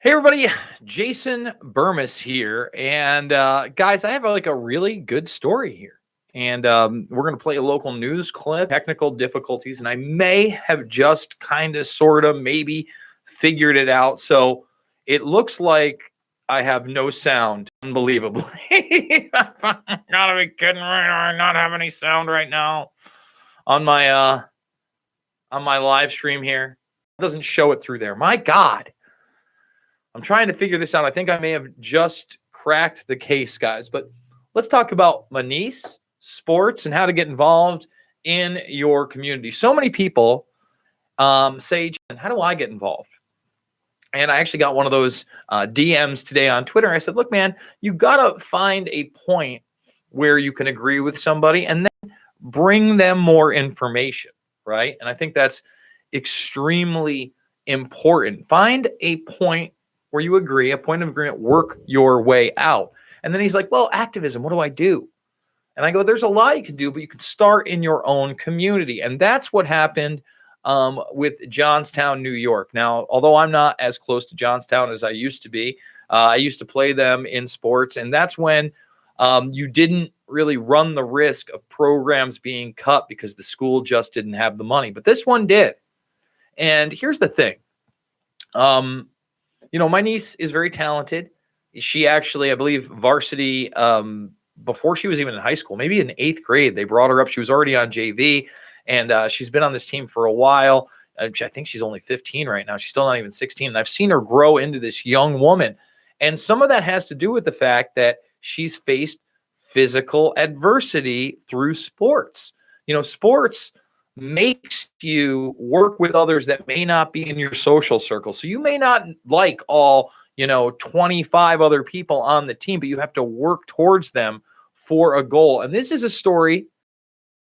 Hey everybody, Jason Burmis here, and guys, I have like a really good story here, and we're gonna play a local news clip. Technical difficulties, and I may have just kind of, sort of, maybe figured it out. So it looks like I have no sound. Unbelievably, gotta be kidding right now! I not have any sound right now on my live stream here. It doesn't show it through there. My God. I'm trying to figure this out. I think I may have just cracked the case, guys. But let's talk about my niece, sports, and how to get involved in your community. So many people say, how do I get involved? And I actually got one of those DMs today on Twitter. I said, look, man, you got to find a point where you can agree with somebody and then bring them more information, right? And I think that's extremely important. Find a point where you agree, a point of agreement, work your way out. And then he's like, well, activism, what do I do? And I go, there's a lot you can do, but you can start in your own community. And that's what happened with Johnstown, New York. Now, although I'm not as close to Johnstown as I used to be, I used to play them in sports. And that's when you didn't really run the risk of programs being cut because the school just didn't have the money. But this one did. And here's the thing. My niece is very talented. She actually, I believe, varsity before she was even in high school, maybe in 8th grade. They brought her up. She was already on JV, and she's been on this team for a while. I think she's only 15 right now. She's still not even 16. And I've seen her grow into this young woman. And some of that has to do with the fact that she's faced physical adversity through sports. Sports makes you work with others that may not be in your social circle. So you may not like all, 25 other people on the team, but you have to work towards them for a goal. And this is a story,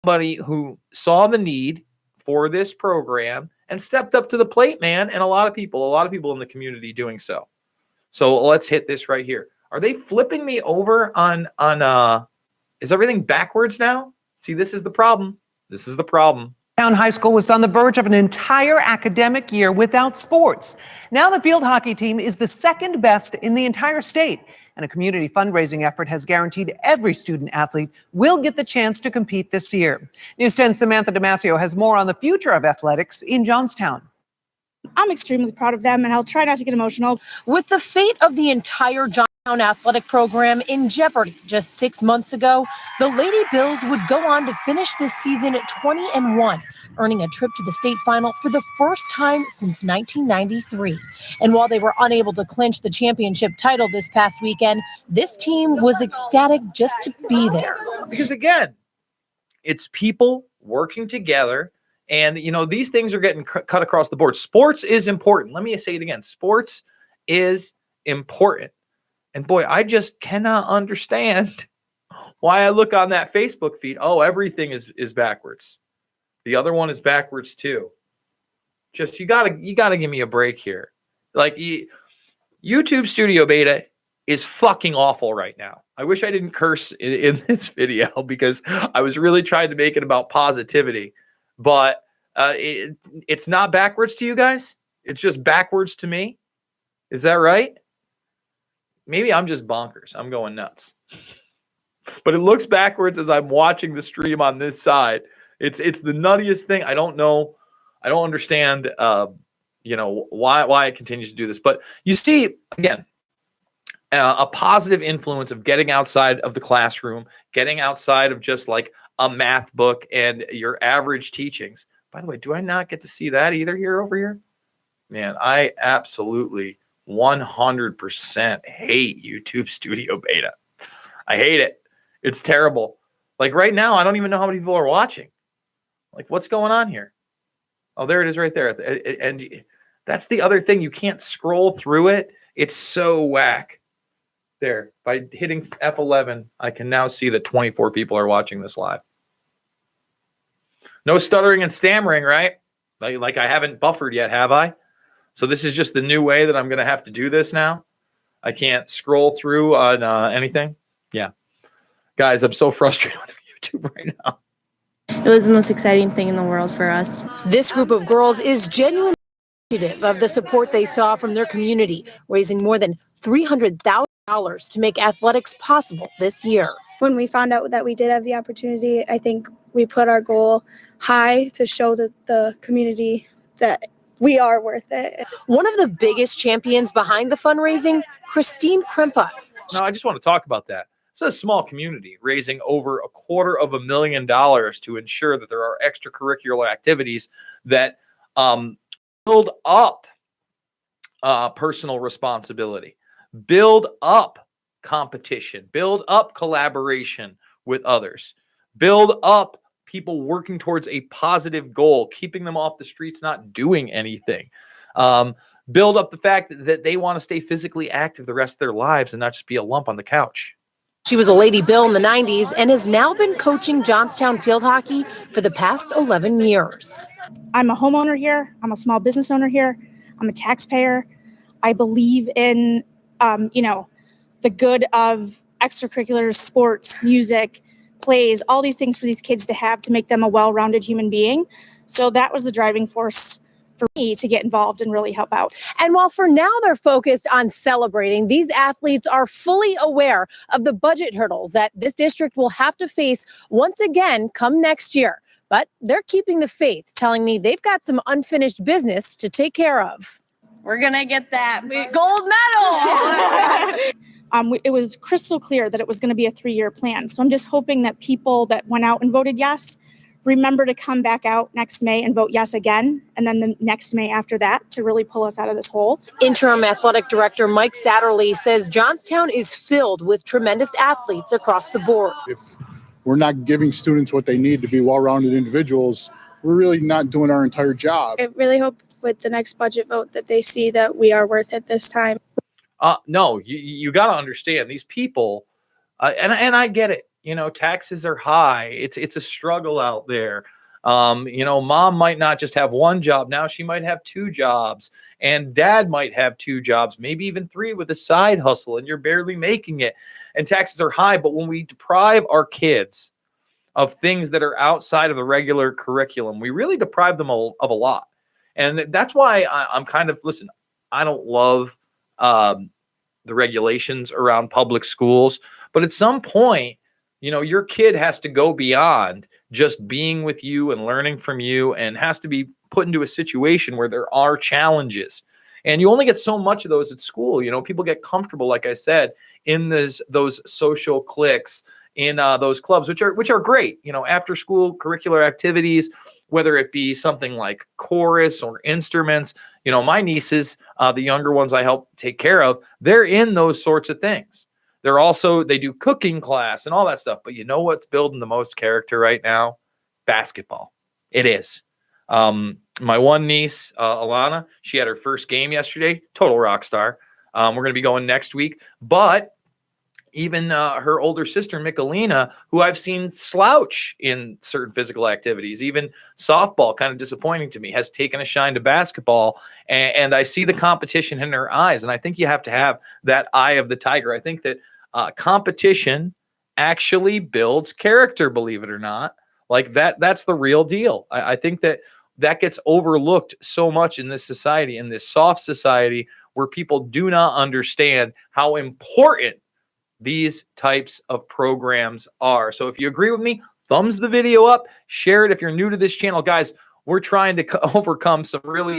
somebody who saw the need for this program and stepped up to the plate, man. And a lot of people in the community doing so. So let's hit this right here. Are they flipping me over on is everything backwards now? See, this is the problem. This is the problem. Town High School was on the verge of an entire academic year without sports. Now the field hockey team is the second best in the entire state, and a community fundraising effort has guaranteed every student athlete will get the chance to compete this year. News 10's Samantha Damasio has more on the future of athletics in Johnstown. I'm extremely proud of them, and I'll try not to get emotional. With the fate of the entire Johnstown athletic program in jeopardy just 6 months ago, the Lady Bills would go on to finish this season at 20-1, earning a trip to the state final for the first time since 1993. And while they were unable to clinch the championship title this past weekend, this team was ecstatic just to be there. Because again, it's people working together. And, these things are getting cut across the board. Sports is important. Let me say it again. Sports is important. And boy, I just cannot understand why I look on that Facebook feed. Oh, everything is backwards. The other one is backwards too. Just, you gotta give me a break here. Like, YouTube Studio Beta is fucking awful right now. I wish I didn't curse in this video because I was really trying to make it about positivity. But it's not backwards to you guys. It's just backwards to me. Is that right? Maybe I'm just bonkers. I'm going nuts. But it looks backwards as I'm watching the stream on this side. It's the nuttiest thing. I don't know. I don't understand, why it continues to do this. But you see, again, a positive influence of getting outside of the classroom, getting outside of just like a math book and your average teachings. By the way, do I not get to see that either over here? Man, I absolutely 100% hate YouTube Studio Beta. I hate it. It's terrible. Like right now, I don't even know how many people are watching. Like, what's going on here? Oh, there it is right there. And that's the other thing. You can't scroll through it. It's so whack. There, by hitting F11, I can now see that 24 people are watching this live. No stuttering and stammering, right? Like I haven't buffered yet, have I? So this is just the new way that I'm going to have to do this now. I can't scroll through on anything. Yeah. Guys, I'm so frustrated with YouTube right now. It was the most exciting thing in the world for us. This group of girls is genuinely of the support they saw from their community, raising more than $300,000 to make athletics possible this year. When we found out that we did have the opportunity, I think we put our goal high to show the community that we are worth it. One of the biggest champions behind the fundraising, Christine Krempa. Now, I just want to talk about that. It's a small community raising over $250,000 to ensure that there are extracurricular activities that build up personal responsibility, build up competition, build up collaboration with others, build up people working towards a positive goal, keeping them off the streets, not doing anything. Build up the fact that they want to stay physically active the rest of their lives and not just be a lump on the couch. She was a Lady Bill in the 90s and has now been coaching Johnstown field hockey for the past 11 years. I'm a homeowner here. I'm a small business owner here. I'm a taxpayer. I believe in, the good of extracurriculars, sports, music, plays, all these things for these kids to have to make them a well-rounded human being. So that was the driving force for me to get involved and really help out. And while for now they're focused on celebrating, these athletes are fully aware of the budget hurdles that this district will have to face once again come next year. But they're keeping the faith, telling me they've got some unfinished business to take care of. We're going to get that gold medal. It was crystal clear that it was going to be a 3-year plan. So I'm just hoping that people that went out and voted yes remember to come back out next May and vote yes again, and then the next May after that to really pull us out of this hole. Interim athletic director Mike Satterley says Johnstown is filled with tremendous athletes across the board. If we're not giving students what they need to be well-rounded individuals, we're really not doing our entire job. I really hope with the next budget vote that they see that we are worth it this time. No, you got to understand these people, and I get it. Taxes are high. It's a struggle out there. Mom might not just have one job. Now she might have 2 jobs, and dad might have 2 jobs, maybe even 3 with a side hustle, and you're barely making it. And taxes are high. But when we deprive our kids of things that are outside of the regular curriculum, we really deprive them of a lot. And that's why I'm kind of, listen, I don't love the regulations around public schools, but at some point, your kid has to go beyond just being with you and learning from you, and has to be put into a situation where there are challenges. And you only get so much of those at school. People get comfortable, like I said, in those social cliques, in those clubs, which are great. After school curricular activities, whether it be something like chorus or instruments. My nieces, the younger ones I help take care of, they're in those sorts of things. They do cooking class and all that stuff. But you know what's building the most character right now? Basketball. It is. My one niece, Alana, she had her first game yesterday. Total rock star. We're going to be going next week. But even her older sister, Michelina, who I've seen slouch in certain physical activities, even softball, kind of disappointing to me, has taken a shine to basketball. And I see the competition in her eyes. And I think you have to have that eye of the tiger. I think that competition actually builds character, believe it or not. Like that's the real deal. I think that gets overlooked so much in this society, in this soft society, where people do not understand how important these types of programs are. So if you agree with me, thumbs the video up, share it if you're new to this channel. Guys, we're trying to overcome some really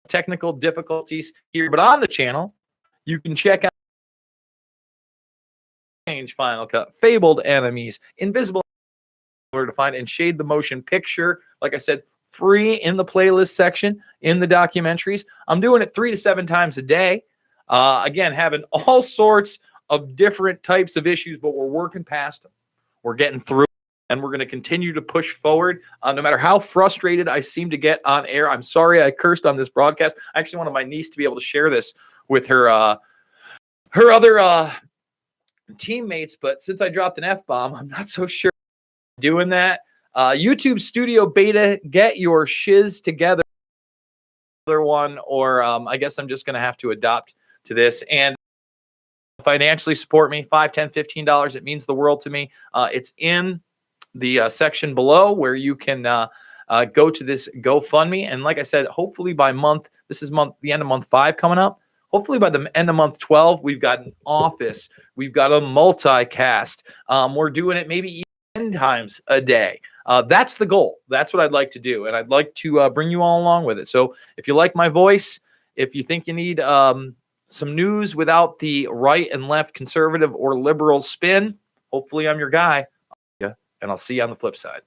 technical difficulties here, but on the channel, you can check out Change Final Cut, Fabled Enemies, Invisible to find, and Shade the Motion Picture. Like I said, free in the playlist section in the documentaries. I'm doing it 3 to 7 times a day. Again, having all sorts of different types of issues, but we're working past them. We're getting through, and we're going to continue to push forward. No matter how frustrated I seem to get on air. I'm sorry I cursed on this broadcast. I actually wanted my niece to be able to share this with her other teammates, but since I dropped an F-bomb, I'm not so sure doing that. YouTube Studio Beta, get your shiz together. Other one, or I guess I'm just going to have to adopt to this. And financially support me, $5, $10, $15. It means the world to me. It's in the section below where you can go to this GoFundMe. And like I said, hopefully by the end of month 5 coming up. Hopefully by the end of month 12, we've got an office. We've got a multicast. We're doing it maybe 10 times a day. That's the goal. That's what I'd like to do. And I'd like to bring you all along with it. So if you like my voice, if you think you need some news without the right and left conservative or liberal spin, hopefully I'm your guy. And I'll see you on the flip side.